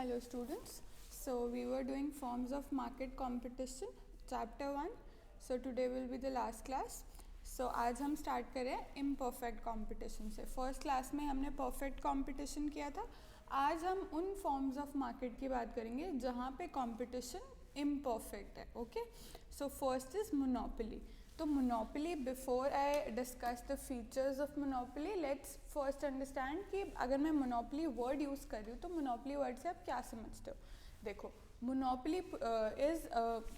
Hello students. So we were doing forms of market competition chapter 1. So today will be the last class. So आज हम start करें imperfect competition से. First class में हमने perfect competition किया था. आज हम उन फॉर्म्स ऑफ मार्केट की बात करेंगे जहाँ पे competition imperfect है. Okay. So first is monopoly. तो monopoly, before I discuss the features of monopoly, let's first understand कि अगर मैं मोनोपोली वर्ड यूज़ कर रही हूँ तो मोनोपोली वर्ड से आप क्या समझते हो. देखो, monopoly is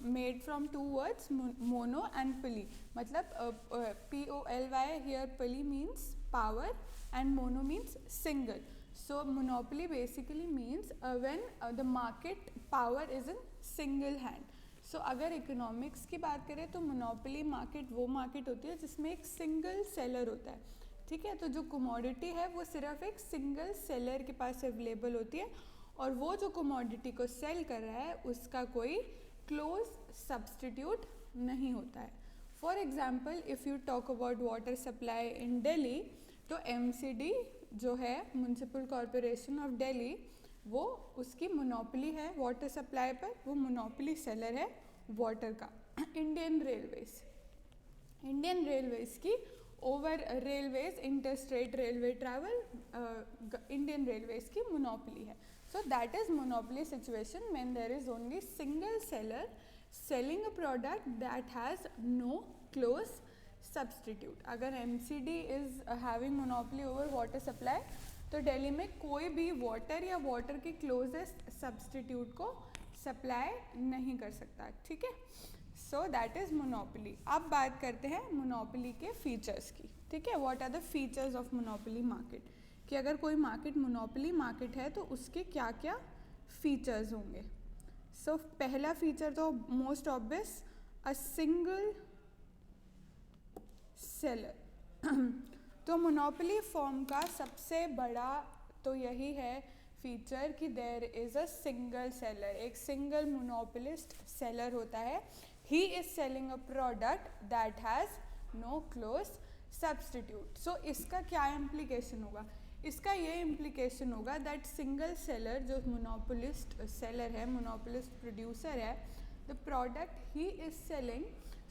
made from two words, mono and poly. मतलब POLY here, poly means power and mono means single. So monopoly basically means when the market power is in single hand. So अगर economics की बात करें तो monopoly market वो market होती है जिसमें एक सिंगल सेलर होता है. ठीक है. तो जो कमोडिटी है वो सिर्फ एक सिंगल सेलर के पास अवेलेबल होती है और वो जो कमोडिटी को सेल कर रहा है उसका कोई क्लोज सब्सटीट्यूट नहीं होता है. For example, if you talk about water supply in Delhi, तो MCD जो है म्यूनसिपल कॉरपोरेशन ऑफ दिल्ली, वो उसकी मोनोपोली है वाटर सप्लाई पर. वो मोनोपोली सेलर है वाटर का. इंडियन रेलवेज़ की over railways interstate railway travel, Indian railways की मोनोपोली है. So that is monopoly situation when there is only single seller selling a product that has no close substitute. अगर MCD is having monopoly over water supply, तो दिल्ली में कोई भी water या water के closest substitute को supply नहीं कर सकता. ठीक है. So that is monopoly. अब बात करते हैं मोनोपोली के फीचर्स की. ठीक है. What are the features of monopoly market, कि अगर कोई मार्केट मोनोपोली मार्केट है तो उसके क्या क्या फीचर्स होंगे. सो पहला फीचर तो most obvious, a single seller. तो मोनोपोली फॉर्म का सबसे बड़ा तो यही है फीचर कि there is a single seller. एक सिंगल मोनोपोलिस्ट सेलर होता है. He is selling a product that has no close substitute. So इसका क्या इम्प्लीकेशन होगा. इसका ये इम्प्लीकेशन होगा दैट सिंगल सेलर, जो मोनोपोलिस्ट सेलर है, मोनोपोलिस्ट प्रोड्यूसर है, the product he is selling,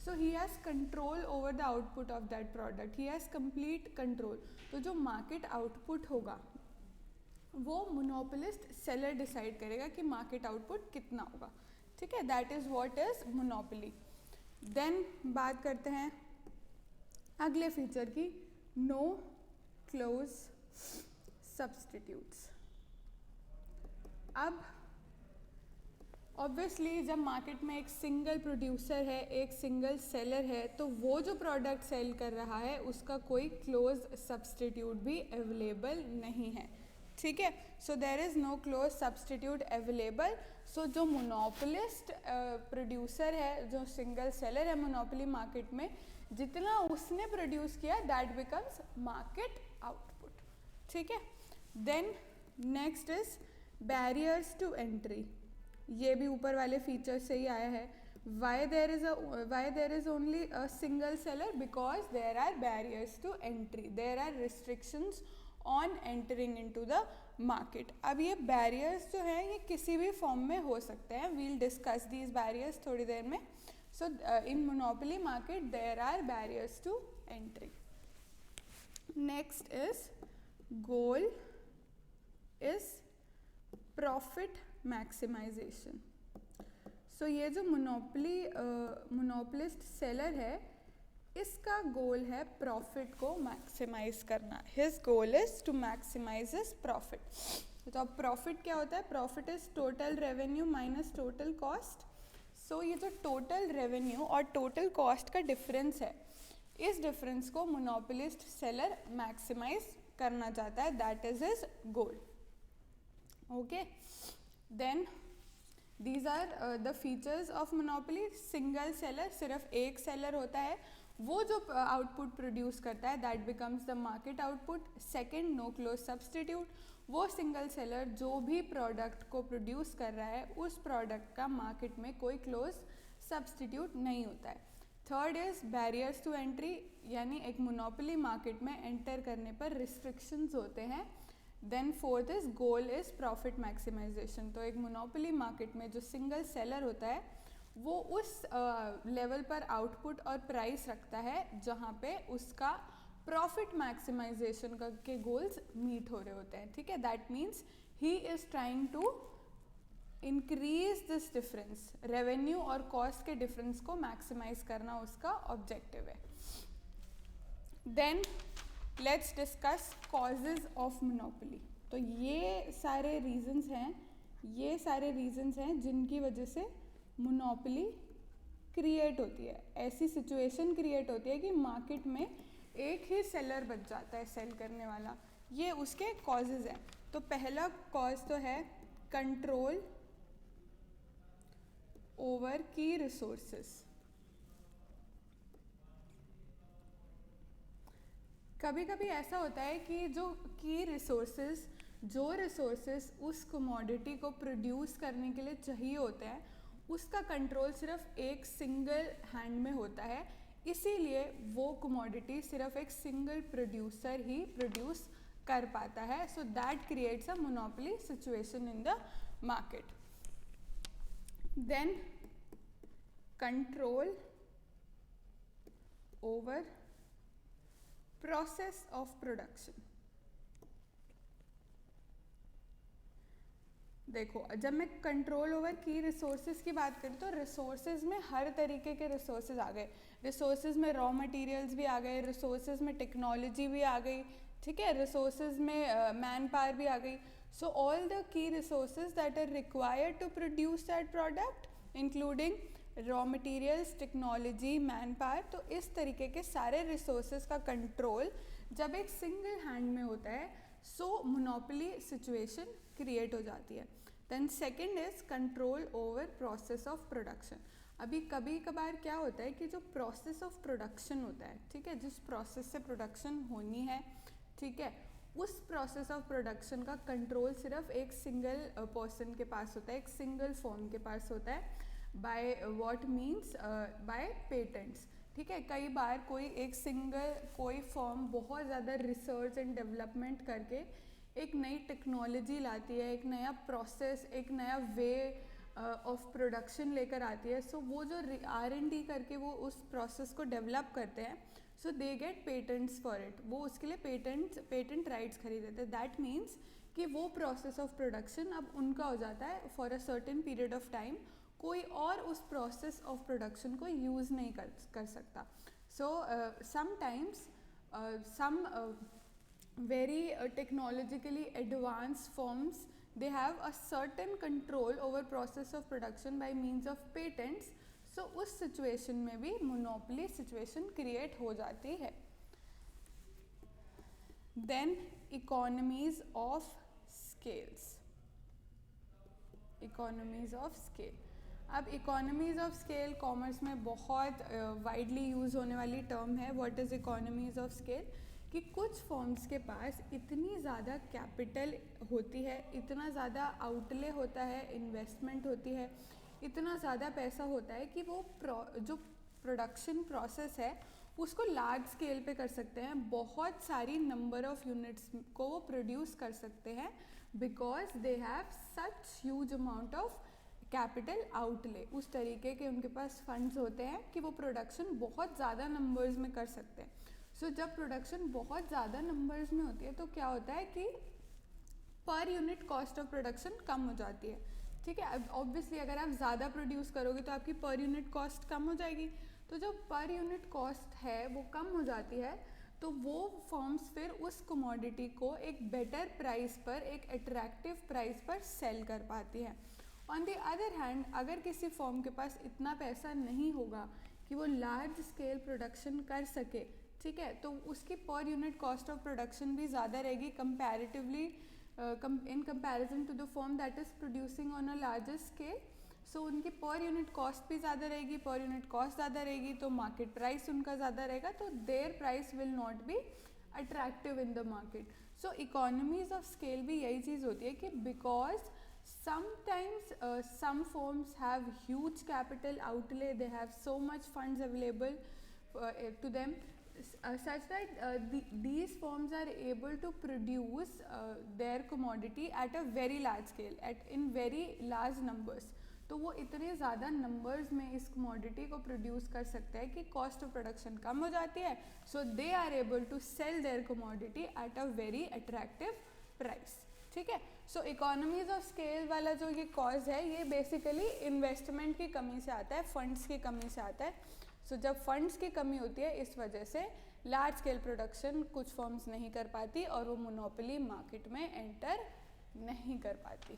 so he has control over the output of that product. He has complete control. तो जो मार्केट आउटपुट होगा वो मोनोपोलिस्ट सेलर डिसाइड करेगा कि market output कितना होगा. ठीक है. That is what is monopoly. Then बात करते हैं अगले फीचर की, नो क्लोज सब्सटीट्यूट्स. अब ऑब्वियसली जब मार्केट में एक सिंगल प्रोड्यूसर है, एक सिंगल सेलर है, तो वो जो प्रोडक्ट सेल कर रहा है उसका कोई क्लोज सब्सटीट्यूट भी अवेलेबल नहीं है. ठीक है. So there is no close substitute available. So जो मोनोपोलिस्ट प्रोड्यूसर है, जो सिंगल सेलर है मोनोपोली मार्केट में, जितना उसने प्रोड्यूस किया दैट बिकम्स मार्केट आउटपुट. ठीक है. Then next is barriers to entry. ये भी ऊपर वाले फीचर से ही आया है. Why there is only a single seller, because there are barriers to entry, there are restrictions on entering into the market. अब ये बैरियर्स जो हैं ये किसी भी फॉर्म में हो सकते हैं. वील डिस्कस दीज बैरियर्स थोड़ी देर में. So in monopoly market there are barriers to entry. Next is goal is profit maximisation. So ये जो मोनोपोलिस्ट सेलर है, इसका गोल है प्रॉफिट को मैक्सिमाइज करना. His goal is to maximise his profit. तो अब प्रॉफिट क्या होता है. Profit is total revenue minus total cost. So ये जो टोटल रेवेन्यू और टोटल कॉस्ट का डिफरेंस है, इस डिफरेंस को मोनोपोलिस्ट सेलर मैक्सिमाइज करना चाहता है. That is his goal. Okay. Then these are the features of monopoly. Single seller, सिर्फ एक सेलर होता है, वो जो आउटपुट प्रोड्यूस करता है that becomes the market output. Second, no close substitute. वो सिंगल सेलर जो भी प्रोडक्ट को प्रोड्यूस कर रहा है उस प्रोडक्ट का मार्केट में कोई क्लोज सब्सटीट्यूट नहीं होता है. Third is barriers to entry, यानी एक मोनोपोली मार्केट में एंटर करने पर रिस्ट्रिक्शंस होते हैं then fourth is goal is profit maximisation. तो एक मोनोपोली मार्केट में जो सिंगल सेलर होता है वो उस लेवल पर आउटपुट और प्राइस रखता है जहाँ पे उसका प्रॉफिट मैक्सिमाइजेशन के गोल्स मीट हो रहे होते हैं, ठीक है। That means he is trying to increase this difference, revenue और कॉस्ट के डिफरेंस को मैक्सिमाइज करना उसका ऑब्जेक्टिव है। Then let's discuss causes of monopoly. तो ये सारे रीजंस हैं जिनकी वजह से मोनोपोली क्रिएट होती है। ऐसी सिचुएशन क्रिएट होती है कि मार्केट में एक ही सेलर बच जाता है सेल करने वाला। ये उसके कॉजेज हैं। तो पहला कॉज तो है कंट्रोल ओवर की रिसोर्सेस। कभी कभी ऐसा होता है कि जो रिसोर्सेस उस कमोडिटी को प्रोड्यूस करने के लिए चाहिए होते हैं, उसका कंट्रोल सिर्फ एक सिंगल हैंड में होता है, इसीलिए वो कमोडिटी सिर्फ एक सिंगल प्रोड्यूसर ही प्रोड्यूस कर पाता है। So that creates a monopoly situation in the market. Then control over process of production. देखो, जब मैं कंट्रोल ओवर की रिसोर्सेज की बात करूँ तो रिसोर्सेज में हर तरीके के रिसोर्सेज आ गए। रिसोर्सेज में रॉ मटेरियल्स भी आ गए, रिसोर्सेज में टेक्नोलॉजी भी आ गई, ठीक है, रिसोर्सेज में मैन पावर भी आ गई। So all the key resources that are required to produce that product including raw materials, technology, manpower. तो इस तरीके के सारे रिसोर्सेज का कंट्रोल जब एक सिंगल हैंड में होता है, सो मोनोपोली सिचुएशन क्रिएट हो जाती है। Then second is control over process of production. अभी कभी कभार क्या होता है कि जो प्रोसेस ऑफ प्रोडक्शन होता है, ठीक है, जिस प्रोसेस से प्रोडक्शन होनी है, ठीक है, उस प्रोसेस ऑफ प्रोडक्शन का कंट्रोल सिर्फ एक सिंगल पर्सन के पास होता है, एक सिंगल फर्म के पास होता है। By what means by patents, ठीक है। कई बार कोई फर्म बहुत ज़्यादा रिसर्च एंड डेवलपमेंट करके एक नई टेक्नोलॉजी लाती है, एक नया प्रोसेस, एक नया वे ऑफ प्रोडक्शन लेकर आती है। सो वो जो R&D करके वो उस प्रोसेस को डेवलप करते हैं, so they get patents for it. वो उसके लिए पेटेंट राइट्स खरीद लेते हैं। दैट मीन्स कि वो प्रोसेस ऑफ प्रोडक्शन अब उनका हो जाता है for a certain period of time. कोई और उस प्रोसेस ऑफ प्रोडक्शन को यूज़ नहीं कर सकता। So sometimes some very technologically advanced firms, they have a certain control over process of production by means of patents. So उस situation में भी monopoly situation create हो जाती है। Then economies of scales. Economies of scale. अब economies of scale commerce में बहुत widely use होने वाली टर्म है। What is economies of scale? कि कुछ फर्म्स के पास इतनी ज़्यादा कैपिटल होती है, इतना ज़्यादा आउटले होता है, इन्वेस्टमेंट होती है, इतना ज़्यादा पैसा होता है कि वो जो प्रोडक्शन प्रोसेस है उसको लार्ज स्केल पे कर सकते हैं, बहुत सारी नंबर ऑफ यूनिट्स को वो प्रोड्यूस कर सकते हैं, because they have such huge amount of capital outlay. उस तरीके के उनके पास फंड्स होते हैं कि वो प्रोडक्शन बहुत ज़्यादा नंबर्स में कर सकते हैं। सो जब प्रोडक्शन बहुत ज़्यादा नंबर्स में होती है तो क्या होता है कि per unit cost of production कम हो जाती है, ठीक है। अब ऑब्वियसली अगर आप ज़्यादा प्रोड्यूस करोगे तो आपकी पर यूनिट कॉस्ट कम हो जाएगी। तो जो पर यूनिट कॉस्ट है वो कम हो जाती है, तो वो फर्म्स फिर उस कमोडिटी को एक बेटर प्राइस पर, एक अट्रैक्टिव प्राइस पर सेल कर पाती है। ऑन द अदर हैंड, अगर किसी फर्म के पास इतना पैसा नहीं होगा कि वो लार्ज स्केल प्रोडक्शन कर सके, ठीक है, तो उसकी पर यूनिट कॉस्ट ऑफ प्रोडक्शन भी ज़्यादा रहेगी comparatively in comparison to the firm that is producing on a larger scale. So उनकी पर यूनिट कॉस्ट भी ज़्यादा रहेगी, पर यूनिट कॉस्ट ज़्यादा रहेगी तो मार्केट प्राइस उनका ज़्यादा रहेगा, तो there price will not be attractive in the market. So economies of scale भी यही चीज़ होती है कि because sometimes some firms have huge capital outlay, they have so much funds available to them, such that these firms are able to produce their commodity at a very large scale, in very large numbers. तो वो इतने ज़्यादा numbers में इस commodity को produce कर सकते हैं कि कॉस्ट ऑफ प्रोडक्शन कम हो जाती है. So they are able to sell their commodity at a very attractive price. ठीक है. सो इकोनॉमीज ऑफ स्केल वाला जो ये कॉज है, ये बेसिकली इन्वेस्टमेंट की कमी से आता है, फंड्स की कमी से आता है. सो जब फंड्स की कमी होती है, इस वजह से लार्ज स्केल प्रोडक्शन कुछ फर्म्स नहीं कर पाती और वो मोनोपोली मार्केट में एंटर नहीं कर पाती.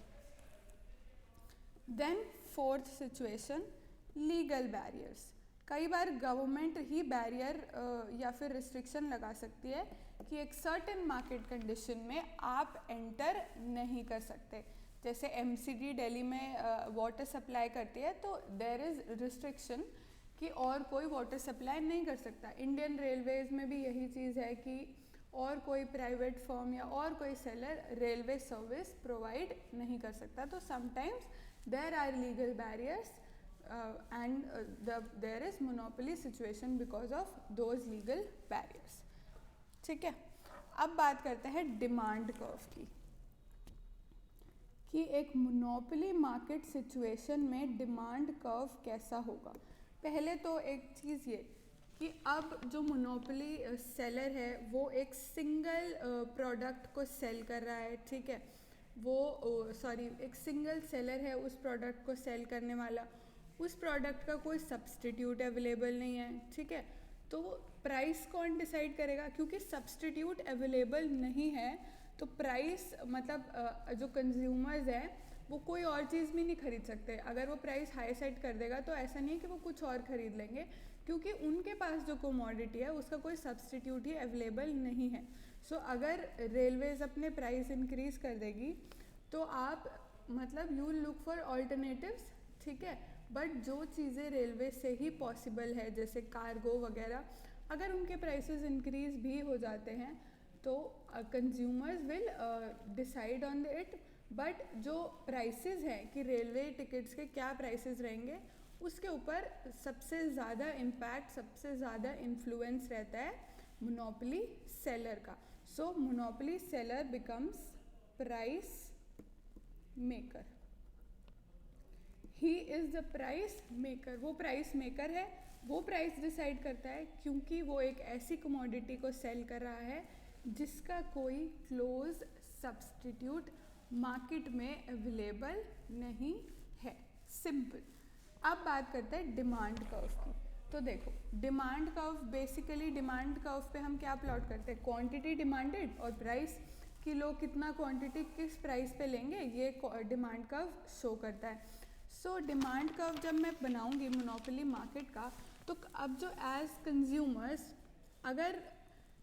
Then fourth situation, legal barriers. कई बार गवर्नमेंट ही बैरियर या फिर रिस्ट्रिक्शन लगा सकती है कि एक सर्टेन मार्केट कंडीशन में आप एंटर नहीं कर सकते. जैसे एमसीडी दिल्ली में वाटर सप्लाई करती है, तो देयर इज़ रिस्ट्रिक्शन कि और कोई वाटर सप्लाई नहीं कर सकता. इंडियन रेलवेज़ में भी यही चीज़ है कि और कोई प्राइवेट फर्म या और कोई सेलर रेलवे सर्विस प्रोवाइड नहीं कर सकता. तो sometimes there are legal barriers and there is monopoly situation because of those legal barriers. ठीक है. अब बात करते हैं डिमांड कर्व की, कि एक मोनोपोली मार्केट सिचुएशन में डिमांड कर्व कैसा होगा. पहले तो एक चीज़ ये कि अब जो मोनोपोली सेलर है वो एक सिंगल प्रोडक्ट को सेल कर रहा है. ठीक है. वो एक सिंगल सेलर है उस प्रोडक्ट को सेल करने वाला. उस प्रोडक्ट का कोई सब्सटीट्यूट अवेलेबल नहीं है. ठीक है. तो प्राइस कौन डिसाइड करेगा, क्योंकि सब्सटीट्यूट अवेलेबल नहीं है तो प्राइस मतलब जो कंज्यूमर्स हैं वो कोई और चीज़ भी नहीं खरीद सकते. अगर वो प्राइस हाई सेट कर देगा तो ऐसा नहीं है कि वो कुछ और ख़रीद लेंगे, क्योंकि उनके पास जो कमोडिटी है उसका कोई सब्सटीट्यूट ही अवेलेबल नहीं है. सो अगर रेलवेज़ अपने प्राइस इंक्रीज़ कर देगी तो आप मतलब यू लुक फॉर ऑल्टरनेटिव्स. ठीक है. बट जो चीज़ें रेलवे से ही पॉसिबल है, जैसे कार्गो वगैरह, अगर उनके प्राइसेस इंक्रीज़ भी हो जाते हैं तो consumers will decide on it. But जो प्राइसेस हैं कि रेलवे टिकट्स के क्या प्राइसेस रहेंगे, उसके ऊपर सबसे ज़्यादा इम्पैक्ट, सबसे ज़्यादा इन्फ्लुएंस रहता है मोनोपोली सेलर का. So monopoly seller becomes price maker. He is the price maker. वो प्राइस मेकर है, वो प्राइस डिसाइड करता है, क्योंकि वो एक ऐसी कमोडिटी को सेल कर रहा है जिसका कोई क्लोज सब्सटीट्यूट मार्केट में अवेलेबल नहीं है. सिंपल. अब बात करते हैं डिमांड कर्व की. तो देखो, demand curve basically, demand curve पे हम क्या प्लॉट करते हैं, क्वांटिटी डिमांडेड और प्राइस, कि लोग कितना क्वांटिटी किस प्राइस पे लेंगे, ये डिमांड कर्व शो करता है. सो डिमांड कर्व जब मैं बनाऊंगी मोनोपोली मार्केट का, तो अब जो एज कंज्यूमर्स, अगर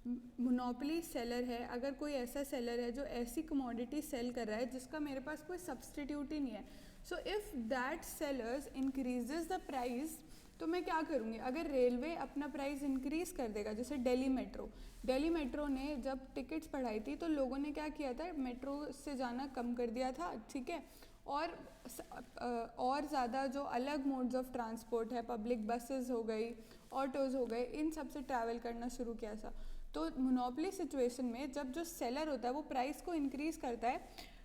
मोनोपोली सेलर है, अगर कोई ऐसा सेलर है जो ऐसी कमोडिटी सेल कर रहा है जिसका मेरे पास कोई सब्सटीट्यूट ही नहीं है, so if that sellers increases the price, तो मैं क्या करूँगी, अगर रेलवे अपना प्राइस इंक्रीज़ कर देगा, जैसे दिल्ली मेट्रो ने जब टिकट्स बढ़ाई थी तो लोगों ने क्या किया था, मेट्रो से जाना कम कर दिया था. ठीक है. और ज़्यादा जो अलग मोड्स ऑफ ट्रांसपोर्ट है, पब्लिक बसेस हो गई, ऑटोज़ हो गए, इन सब से ट्रैवल करना शुरू किया था. तो मोनोपोली सिचुएशन में जब जो सेलर होता है वो प्राइस को इंक्रीज़ करता है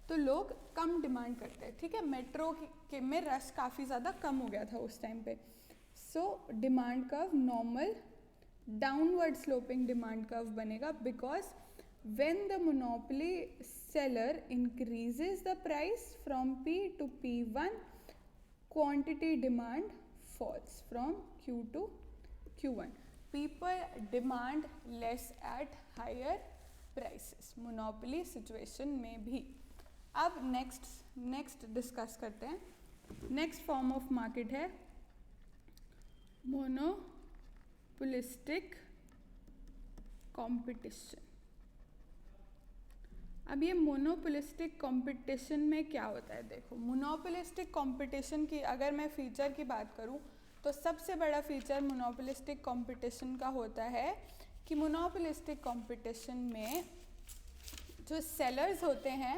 तो लोग कम डिमांड करते हैं. ठीक है. मेट्रो के में रश काफ़ी ज़्यादा कम हो गया था उस टाइम पे. So demand curve normal downward sloping demand curve बनेगा, because when the monopoly seller increases the price from P to P1, quantity demand falls from Q to Q1. People demand less at higher prices. Monopoly situation में भी. अब next discuss करते हैं. Next form of market है monopolistic competition. अब ये monopolistic competition में क्या होता है, देखो, मोनोपोलिस्टिक कंपटीशन की अगर मैं फ़ीचर की बात करूँ तो सबसे बड़ा फ़ीचर मोनोपोलिस्टिक कंपटीशन का होता है कि मोनोपोलिस्टिक कंपटीशन में जो सेलर्स होते हैं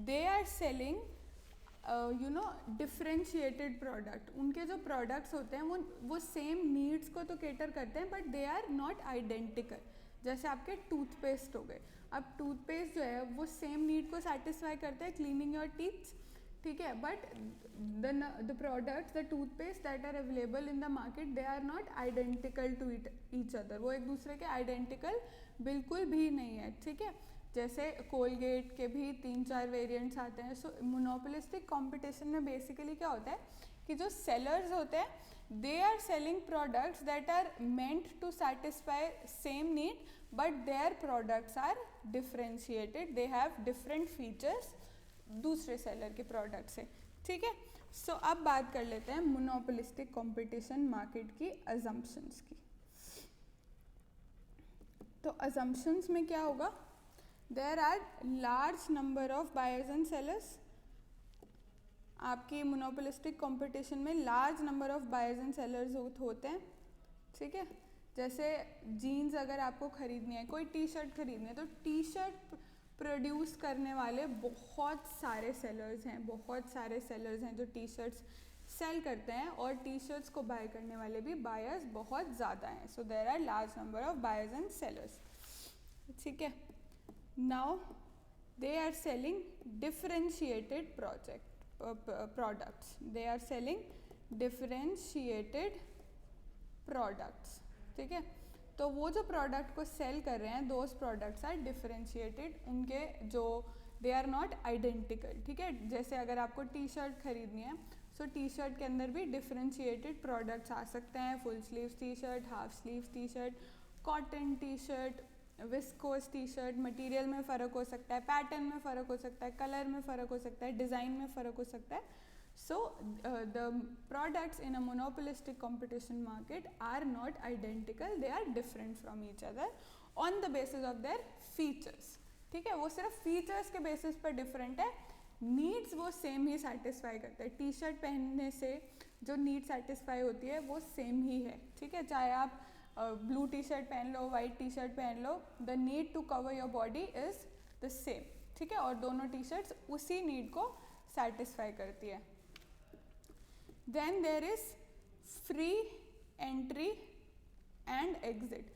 they are selling differentiated product, उनके जो प्रोडक्ट्स होते हैं वो सेम नीड्स को तो केटर करते हैं but they are not identical. जैसे आपके टूथपेस्ट हो गए, अब टूथपेस्ट जो है वो सेम नीड को सेटिस्फाई करते हैं, क्लीनिंग योर टीथ, ठीक है, but the products, the toothpaste that are available in the market, they are not identical to each other, वो एक दूसरे के आइडेंटिकल बिल्कुल भी नहीं है, ठीक है। जैसे कोलगेट के भी 3-4 वेरिएंट्स आते हैं। सो मोनोपोलिस्टिक कंपटीशन में बेसिकली क्या होता है कि जो सेलर्स होते हैं they are selling products that are meant to satisfy same need but their products are differentiated, they have different features दूसरे सेलर के प्रोडक्ट से, ठीक है। सो अब बात कर लेते हैं मोनोपोलिस्टिक कंपटीशन मार्केट की अजम्पशंस की। तो अजम्पशंस में क्या होगा, there are large number of buyers and sellers. आपकी मोनोपोलिस्टिक कंपटीशन में large number of buyers and sellers होते हैं, ठीक है। जैसे जीन्स अगर आपको खरीदनी है, कोई टी शर्ट खरीदनी है, तो टी शर्ट प्रोड्यूस करने वाले बहुत सारे सेलर्स हैं, बहुत सारे सेलर्स हैं जो टी शर्ट्स सेल करते हैं, और टी शर्ट्स को बाय करने वाले भी बायर्स बहुत ज़्यादा हैं। So there are large number of buyers and sellers, ठीक है। Now they are selling differentiated products, they are selling differentiated products, ठीक है। तो वो जो प्रोडक्ट को सेल कर रहे हैं दोज प्रोडक्ट्स आर डिफरेंशिएटेड, उनके जो दे आर नॉट आइडेंटिकल, ठीक है। जैसे अगर आपको टी शर्ट खरीदनी है, सो टी शर्ट के अंदर भी डिफरेंशिएटेड प्रोडक्ट्स आ सकते हैं, full sleeves T shirt, half sleeves T shirt, cotton T shirt, viscose T shirt, material में फ़र्क हो सकता है, पैटर्न में फ़र्क हो सकता है, कलर में फ़र्क हो सकता है, डिज़ाइन में फ़र्क हो सकता है। So the products in a monopolistic competition market are not identical, they are different from each other on the basis of their features, ठीक है। वो सिर्फ फीचर्स के बेसिस पर डिफरेंट है, नीड्स वो सेम ही सेटिस्फाई करते हैं। टी शर्ट पहनने से जो नीड सेटिस्फाई होती है वो सेम ही है, ठीक है। चाहे आप ब्लू टी शर्ट पहन लो, वाइट टी शर्ट पहन लो, the need to cover your body is the same, ठीक है, और दोनों टी शर्ट्स उसी नीड को सेटिस्फाई करती है। Then there is free entry and exit.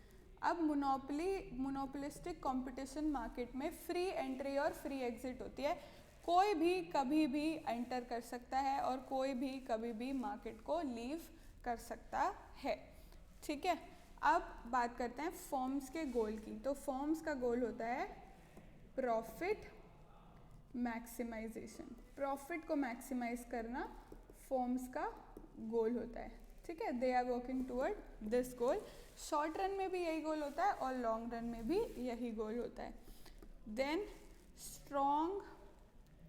अब मोनोपोलिस्टिक कंपटीशन मार्केट में फ्री एंट्री और फ्री एग्जिट होती है, कोई भी कभी भी एंटर कर सकता है और कोई भी कभी भी मार्केट को लीव कर सकता है, ठीक है। अब बात करते हैं फर्म्स के गोल की। तो फर्म्स का गोल होता है प्रॉफिट मैक्सिमाइजेशन, प्रॉफिट को मैक्सिमाइज करना फर्म्स का गोल होता है, ठीक है। They are working toward this goal, short run में भी यही गोल होता है और लॉन्ग रन में भी यही गोल होता है। देन स्ट्रॉन्ग,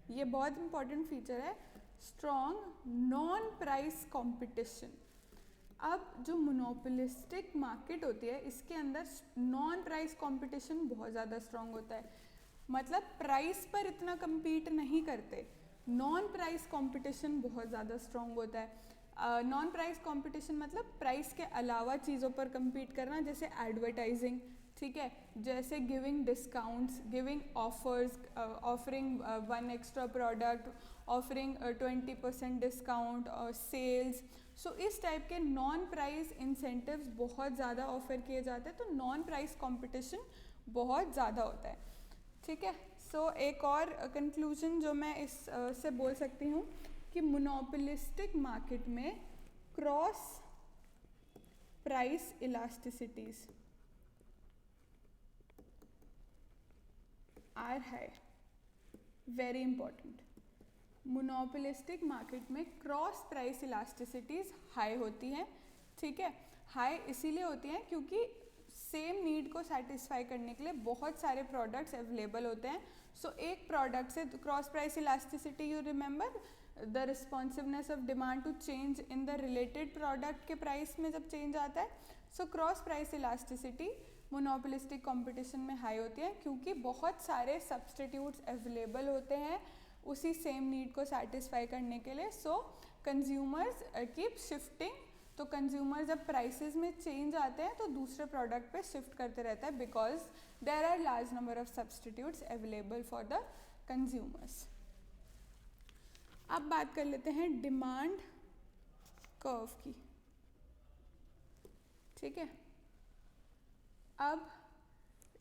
ये बहुत इंपॉर्टेंट फीचर है, स्ट्रॉन्ग नॉन प्राइस कंपटीशन। अब जो मोनोपोलिस्टिक मार्केट होती है इसके अंदर नॉन प्राइस कंपटीशन बहुत ज़्यादा स्ट्रॉन्ग होता है, मतलब प्राइस पर इतना compete नहीं करते, नॉन प्राइस कंपटीशन बहुत ज़्यादा स्ट्रॉन्ग होता है। नॉन प्राइस कंपटीशन मतलब प्राइस के अलावा चीज़ों पर compete करना, जैसे एडवर्टाइजिंग, ठीक है, जैसे giving discounts, giving offers, offering one extra product, offering 20% discount और सेल्स। सो इस टाइप के नॉन प्राइस इंसेंटिव्स बहुत ज़्यादा ऑफर किए जाते हैं, तो नॉन प्राइस कंपटीशन बहुत ज़्यादा होता है, ठीक है। सो एक और कंक्लूजन जो मैं इस से बोल सकती हूँ कि मोनोपोलिस्टिक मार्केट में cross price elasticities are high, very important. Monopolistic market में क्रॉस प्राइस इलास्टिसिटीज हाई होती हैं, ठीक है। हाई इसीलिए होती हैं क्योंकि सेम नीड को सेटिस्फाई करने के लिए बहुत सारे प्रोडक्ट्स अवेलेबल होते हैं। सो एक प्रोडक्ट से cross price elasticity, you remember the responsiveness of demand to change in the related product के प्राइस में जब चेंज आता है, so cross price elasticity monopolistic competition में हाई होती है क्योंकि बहुत सारे सब्सटीट्यूट्स अवेलेबल होते हैं उसी सेम नीड को सेटिस्फाई करने के लिए। सो कंज्यूमर्स कीप शिफ्टिंग, तो कंज्यूमर जब प्राइसेस में चेंज आते हैं तो दूसरे प्रोडक्ट पे शिफ्ट करते रहता है, because there are large number of substitutes available for the consumers. अब बात कर लेते हैं डिमांड कर्व की, ठीक है। अब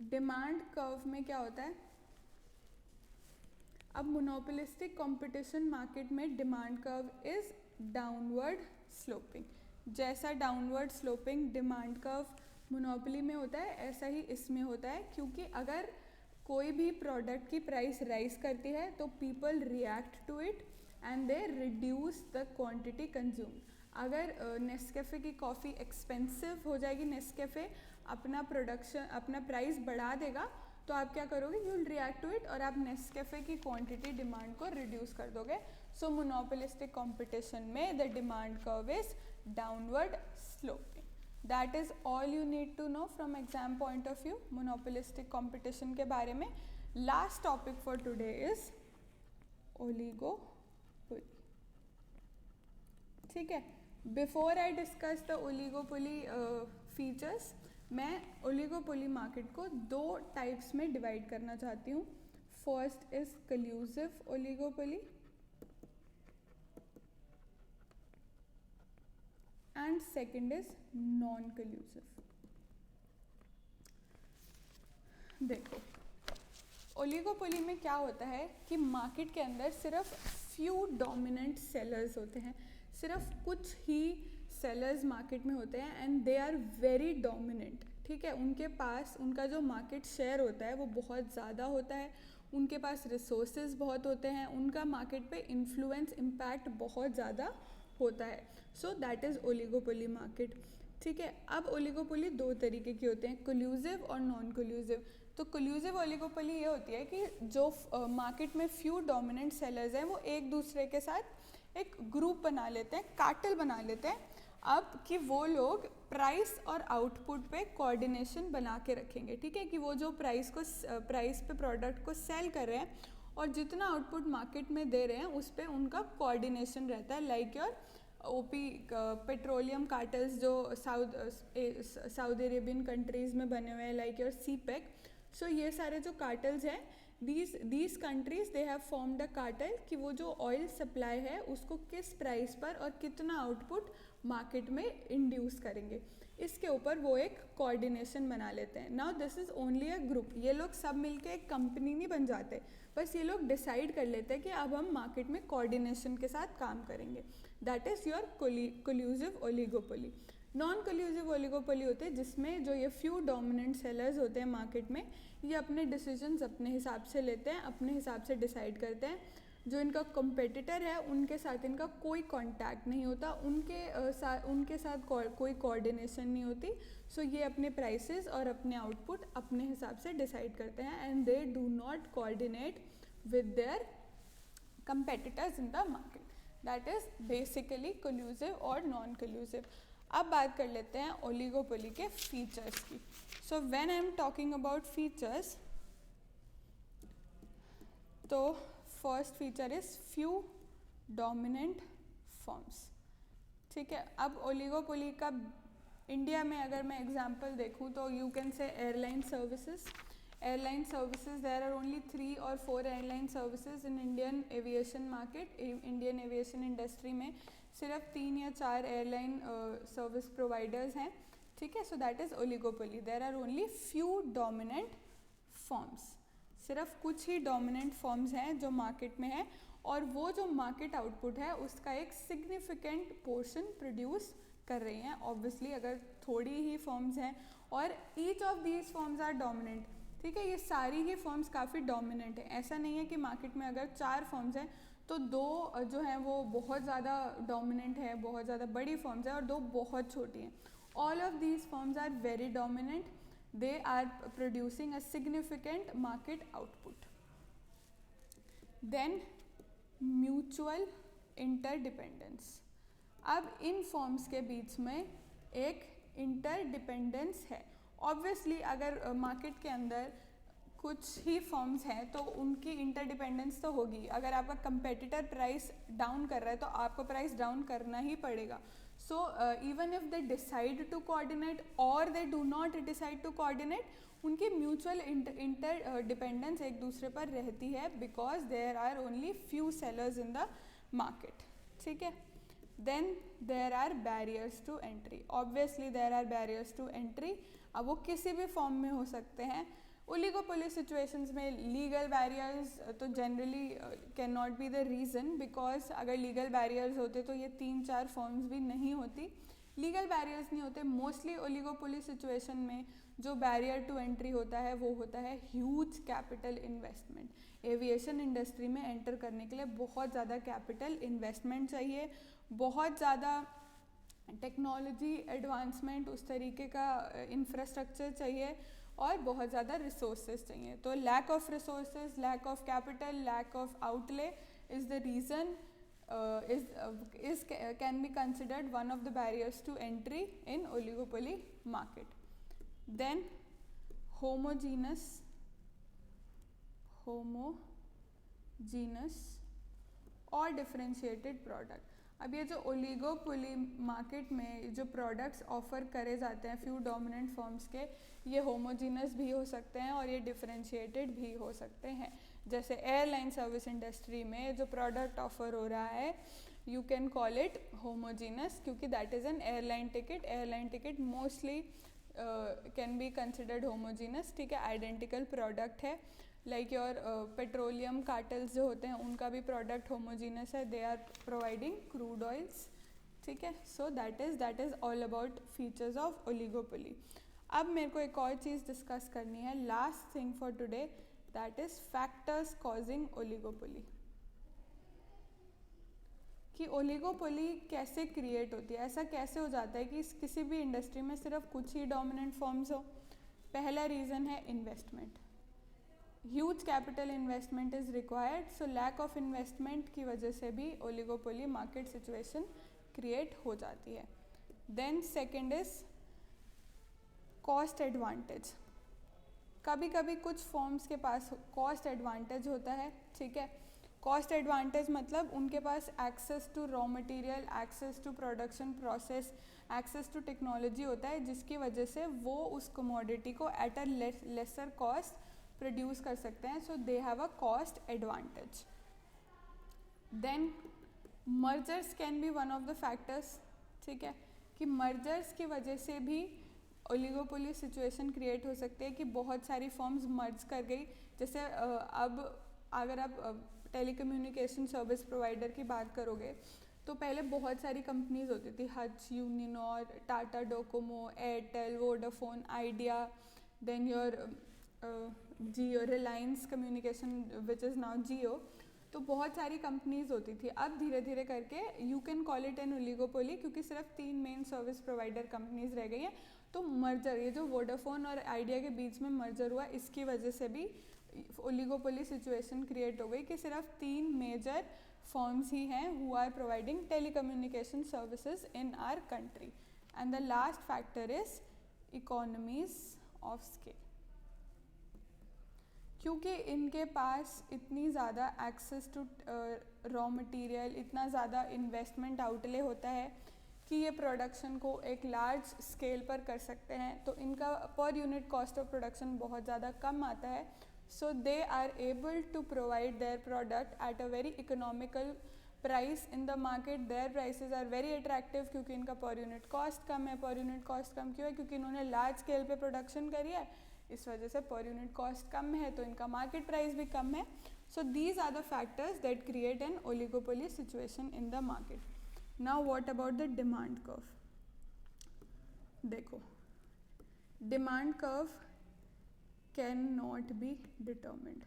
डिमांड कर्व में क्या होता है, अब मोनोपोलिस्टिक कंपटीशन मार्केट में demand curve is downward sloping. जैसा downward sloping demand curve monopoly में होता है ऐसा ही इसमें होता है, क्योंकि अगर कोई भी प्रोडक्ट की प्राइस राइज करती है तो people react to it and they reduce the quantity consume. अगर नेस्कैफ़े की कॉफ़ी एक्सपेंसिव हो जाएगी, नेस्कैफ़े अपना प्रोडक्शन अपना प्राइस बढ़ा देगा, तो आप क्या करोगे, you will react to it और आप नेस्कैफ़े की क्वांटिटी डिमांड को रिड्यूस कर दोगे। सो मोनोपोलिस्टिक कंपटीशन में the demand curve is downward sloping. That is all you need to know from exam point of view monopolistic competition के बारे में। Last topic for today is oligopoly, ठीक है। Before I discuss the oligopoly features, मैं oligopoly market को दो types में divide करना चाहती हूँ। First is collusive oligopoly and second is non collusive. देखो, ओलिगोपोली में क्या होता है कि मार्केट के अंदर सिर्फ फ्यू डोमिनेंट सेलर्स होते हैं, सिर्फ कुछ ही सेलर्स मार्केट में होते हैं and they are very dominant, ठीक है। उनके पास उनका जो मार्केट शेयर होता है वो बहुत ज़्यादा होता है, उनके पास रिसोर्सेज बहुत होते हैं, उनका मार्केट पे इन्फ्लुएंस इम्पैक्ट बहुत ज़्यादा होता है। So that is oligopoly market, ठीक है। अब ओलिगोपोली दो तरीके की होते हैं, कोल्यूसिव और नॉन कोल्यूसिव। तो कोल्यूसिव ओलिगोपोली ये होती है कि जो मार्केट में फ्यू डोमिनेंट सेलर्स हैं वो एक दूसरे के साथ एक ग्रुप बना लेते हैं, कार्टेल बना लेते हैं। अब कि वो लोग प्राइस और आउटपुट पे कोऑर्डिनेशन बना के रखेंगे, ठीक है, कि वो जो प्राइस पे प्रोडक्ट को सेल कर रहे हैं और जितना आउटपुट मार्केट में दे रहे हैं उस पर उनका कोऑर्डिनेशन रहता है। Like your OP petroleum cartels जो सऊदी अरेबियन कंट्रीज़ में बने हुए हैं, लाइक योर सीपेक। सो ये सारे जो कार्टल्स हैं, these countries they have formed a cartel कि वो जो ऑयल सप्लाई है उसको किस प्राइस पर और कितना आउटपुट मार्केट में इंड्यूस करेंगे, इसके ऊपर वो एक कोऑर्डिनेशन बना लेते हैं। Now this is only a group, ये लोग सब मिलके एक कंपनी नहीं बन जाते, बस ये लोग डिसाइड कर लेते हैं कि अब हम मार्केट में कोऑर्डिनेशन के साथ काम करेंगे। That is your collusive oligopoly. Non collusive oligopoly होते हैं जिसमें जो ये फ्यू डोमिनेंट सेलर्स होते हैं मार्केट में, ये अपने डिसीजंस अपने हिसाब से लेते हैं, अपने हिसाब से डिसाइड करते हैं। जो इनका कॉम्पिटिटर है उनके साथ इनका कोई कांटेक्ट नहीं होता, उनके साथ कोई कोऑर्डिनेशन नहीं होती। सो ये अपने प्राइसेस और अपने आउटपुट अपने हिसाब से डिसाइड करते हैं and they do not coordinate with their competitors in the market. That is basically collusive और नॉन कोल्यूसिव। अब बात कर लेते हैं ओलिगोपोली के फीचर्स की। So when I am talking about features, तो first feature is few dominant firms, ठीक है। अब ओलिगोपोली का इंडिया में अगर मैं एग्जांपल देखूं तो you can say airline services. Airline services, there are only 3 or 4 airline services in Indian aviation market. Indian aviation industry में सिर्फ 3 या 4 एयरलाइन सर्विस प्रोवाइडर्स हैं, ठीक है। So that is oligopoly, there are only few dominant firms, सिर्फ कुछ ही dominant firms हैं जो मार्केट में है और वो जो मार्केट आउटपुट है उसका एक सिग्निफिकेंट पोर्शन प्रोड्यूस कर रही हैं। ऑब्वियसली अगर थोड़ी ही फर्म्स हैं और each of these firms are dominant, ठीक है, ये सारी ही फर्म्स काफ़ी डोमिनेंट है। ऐसा नहीं है कि मार्केट में अगर 4 फर्म्स हैं तो 2 जो हैं वो बहुत ज़्यादा डोमिनेंट है, बहुत ज़्यादा बड़ी फर्म्स हैं और 2 बहुत छोटी हैं। All of these firms are very dominant, they are producing a significant market output. Then mutual interdependence. अब इन फॉर्म्स के बीच में एक इंटरडिपेंडेंस है। ऑब्वियसली अगर मार्केट के अंदर कुछ ही फॉर्म्स हैं तो उनकी इंटरडिपेंडेंस तो होगी। अगर आपका कंपेटिटर प्राइस डाउन कर रहा है तो आपको प्राइस डाउन करना ही पड़ेगा। So even if they decide to coordinate or they do not decide to coordinate, उनकी म्यूचुअल इंटरडिपेंडेंस एक दूसरे पर रहती है because there are only few sellers in the market, ठीक है। Then there are barriers to entry, obviously there are barriers to entry. अब वो किसी भी फॉर्म में हो सकते हैं। ओलिगोपोली सिचुएशंस में लीगल बैरियर्स तो generally can not be the reason, because अगर लीगल बैरियर्स होते तो ये 3-4 फॉर्म्स भी नहीं होती। लीगल बैरियर्स नहीं होते। मोस्टली ओलिगोपोली सिचुएशन में जो बैरियर टू एंट्री होता है वो होता है huge capital investment. Aviation industry में एंटर करने के लिए बहुत ज़्यादा कैपिटल इन्वेस्टमेंट चाहिए, बहुत ज़्यादा टेक्नोलॉजी एडवांसमेंट, उस तरीके का इंफ्रास्ट्रक्चर चाहिए और बहुत ज़्यादा रिसोर्सेज चाहिए। तो lack of resources, lack of capital, lack of outlay is the reason can be considered one of the barriers to entry in oligopoly market. Then homogeneous और differentiated product। अब ये जो ओलिगोपोली मार्केट में जो products offer करे जाते हैं few dominant forms के, ये होमोजीनस भी हो सकते हैं और ये डिफरेंशिएटेड भी हो सकते हैं। जैसे एयरलाइन सर्विस इंडस्ट्री में जो प्रोडक्ट ऑफर हो रहा है, you can call it homogeneous, क्योंकि that is an airline ticket. Airline ticket mostly can be considered homogeneous, ठीक है, आइडेंटिकल प्रोडक्ट है। लाइक योर पेट्रोलियम कार्टल्स जो होते हैं उनका भी प्रोडक्ट होमोजीनस है, they are providing crude oils, ठीक है। So that is all about features of oligopoly. अब मेरे को एक और चीज़ डिस्कस करनी है, last thing for today, that is factors causing oligopoly. कि ओलिगोपोली कैसे क्रिएट होती है, ऐसा कैसे हो जाता है कि किसी भी इंडस्ट्री में सिर्फ कुछ ही डोमिनेंट फॉर्म्स हो। पहला रीज़न है investment. Huge capital investment is required, so lack of investment की वजह से भी ओलिगोपोली मार्केट सिचुएशन क्रिएट हो जाती है। Then second is cost advantage. कभी कभी कुछ फॉर्म्स के पास कॉस्ट एडवांटेज होता है, ठीक है। कॉस्ट एडवांटेज मतलब उनके पास access to raw material, access to production process, access to technology होता है, जिसकी वजह से वो उस कमोडिटी को at a lesser cost produce कर सकते हैं। So they have a cost advantage. Then mergers can be one of the factors, ठीक है, कि मर्जर्स की वजह से भी ओलिगोपोली सिचुएशन क्रिएट हो सकती है कि बहुत सारी फॉर्म्स मर्ज कर गई। जैसे अब अगर आप टेलीकम्युनिकेशन सर्विस प्रोवाइडर की बात करोगे तो पहले बहुत सारी कंपनीज होती थी, Hutch, Uninor, Tata Docomo, Airtel, Vodafone, Idea, then your Jio, Reliance communication which is now Jio. तो बहुत सारी कंपनीज होती थी। अब धीरे धीरे करके you can call it an oligopoly, क्योंकि सिर्फ 3 मेन सर्विस प्रोवाइडर कंपनीज रह गई हैं। तो मर्जर, ये जो वोडाफोन और आइडिया के बीच में मर्जर हुआ, इसकी वजह से भी ओलिगोपोली सिचुएशन क्रिएट हो गई कि सिर्फ 3 मेजर फर्म्स ही हैं who are providing telecommunication services in our country. And the last factor is economies of scale, क्योंकि इनके पास इतनी ज़्यादा एक्सेस टू रॉ मटेरियल, इतना ज़्यादा इन्वेस्टमेंट आउटले होता है कि ये प्रोडक्शन को एक लार्ज स्केल पर कर सकते हैं। तो इनका पर यूनिट कॉस्ट ऑफ प्रोडक्शन बहुत ज़्यादा कम आता है। So they are able to provide their product at a very economical price in the market. Their prices are very attractive, क्योंकि इनका पर यूनिट कॉस्ट कम है। पर यूनिट कॉस्ट कम क्यों है? क्योंकि इन्होंने लार्ज स्केल पे प्रोडक्शन करी है, इस वजह से पर यूनिट कॉस्ट कम है, तो इनका मार्केट प्राइस भी कम है। So these are the factors that create an oligopoly situation in the market. Now what about the demand curve? देखो, demand curve can not be determined.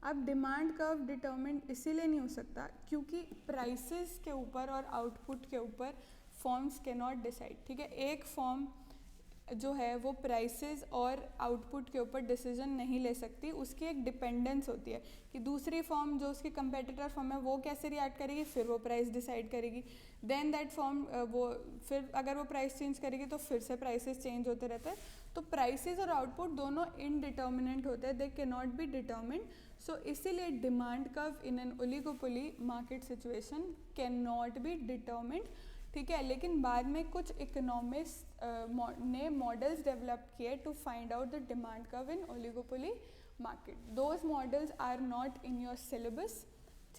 अब डिमांड कर्व डिटर्मिन्ड इसीलिए नहीं हो सकता क्योंकि प्राइसेस के ऊपर और आउटपुट के ऊपर फॉर्म्स कैन नॉट डिसाइड, ठीक है। एक फॉर्म जो है वो प्राइसेस और आउटपुट के ऊपर डिसीजन नहीं ले सकती, उसकी एक डिपेंडेंस होती है कि दूसरी फॉर्म जो उसकी कंपेटिटर फॉर्म है वो कैसे रिएक्ट करेगी, फिर वो प्राइस डिसाइड करेगी। देन दैट फॉर्म वो फिर अगर वो प्राइस चेंज करेगी तो फिर से प्राइसेस चेंज होते रहते हैं। तो प्राइसेस और आउटपुट दोनों इनडिटर्मिनेंट होते हैं, they can not be determined. So इसीलिए demand curve in an oligopoly market situation can not be determined, ठीक है। लेकिन बाद में कुछ इकोनॉमिस्ट ने मॉडल्स डेवलप किए to find out the demand curve in oligopoly market. Those models are not in your syllabus,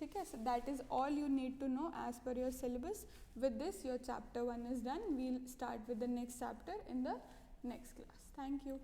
ठीक है, so that is all you need to know as per your syllabus. With this your chapter 1 is done. We'll start with the next chapter in the next class. Thank you.